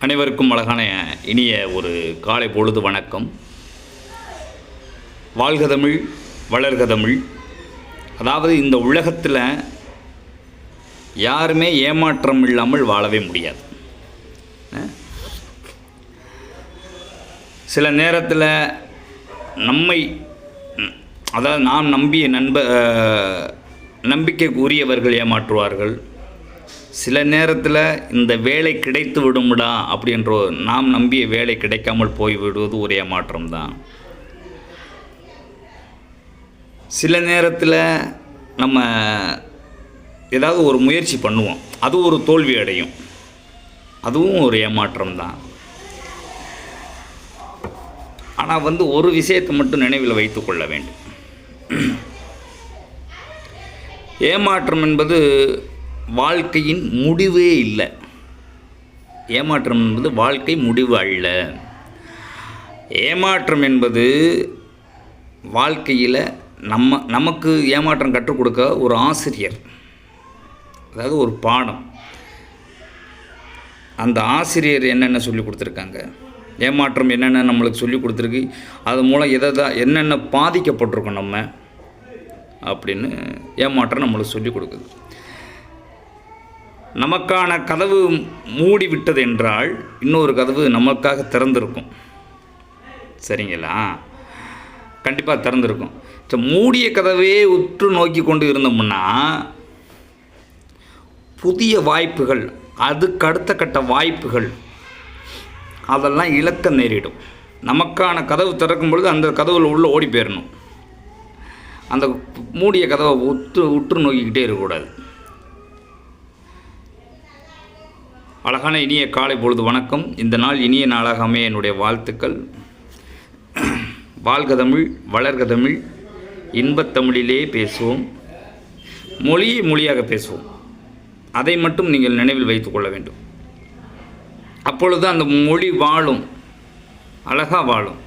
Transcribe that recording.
அனைவருக்கும் அழகான இனிய ஒரு காலை பொழுது வணக்கம். வாழ்க தமிழ், வளர்க தமிழ். அதாவது இந்த உலகத்தில் யாருமே ஏமாற்றம் இல்லாமல் வாழவே முடியாது. சில நேரத்தில் நம்மை, அதாவது நாம் நம்பிய நம்பிக்கைக்கு உரியவர்கள் ஏமாற்றுவார்கள். சில நேரத்தில் இந்த வேலை கிடைத்து விடும்டா அப்படின்ற நாம் நம்பிய வேலை கிடைக்காமல் போய்விடுவது ஒரு ஏமாற்றம் தான். சில நேரத்தில் நம்ம ஏதாவது ஒரு முயற்சி பண்ணுவோம், அது ஒரு தோல்வி அடையும், அதுவும் ஒரு ஏமாற்றம் தான். ஆனால் ஒரு விஷயத்தை மட்டும் நினைவில் வைத்து கொள்ள வேண்டும். ஏமாற்றம் என்பது வாழ்க்கையின் முடிவே இல்லை. ஏமாற்றம் என்பது வாழ்க்கை முடிவு அல்ல. ஏமாற்றம் என்பது வாழ்க்கையில் நமக்கு ஏமாற்றம் கற்றுக் கொடுக்க ஒரு ஆசிரியர், அதாவது ஒரு பாடம். அந்த ஆசிரியர் என்னென்ன சொல்லி கொடுத்துருக்காங்க, ஏமாற்றம் என்னென்ன நம்மளுக்கு சொல்லி கொடுத்துருக்கு, அது மூலம் என்னென்ன பாதிக்கப்பட்டிருக்கோம் நம்ம அப்படின்னு ஏமாற்றம் நம்மளுக்கு சொல்லி கொடுக்குது. நமக்கான கதவு மூடிவிட்டது என்றால் இன்னொரு கதவு நமக்காக திறந்திருக்கும். சரிங்களா? கண்டிப்பாக திறந்திருக்கும். மூடிய கதவே உற்று நோக்கி கொண்டு இருந்தோம்னா புதிய வாய்ப்புகள், அதுக்கு அடுத்த கட்ட வாய்ப்புகள் அதெல்லாம் இழக்க நேரிடும். நமக்கான கதவு திறக்கும் பொழுது அந்த கதவுல உள்ளே ஓடி போயிடணும். அந்த மூடிய கதவை உற்று நோக்கிக்கிட்டே இருக்கக்கூடாது. அழகான இனிய காலை பொழுது வணக்கம். இந்த நாள் இனிய நாளாக அமைய என்னுடைய வாழ்த்துக்கள். வாழ்க தமிழ், வளர்க தமிழ். இன்பத்தமிழிலே பேசுவோம், மொழியை மொழியாக பேசுவோம். அதை மட்டும் நீங்கள் நினைவில் வைத்து கொள்ள வேண்டும். அப்பொழுது அந்த மொழி வாழும், அழகாக வாழும்.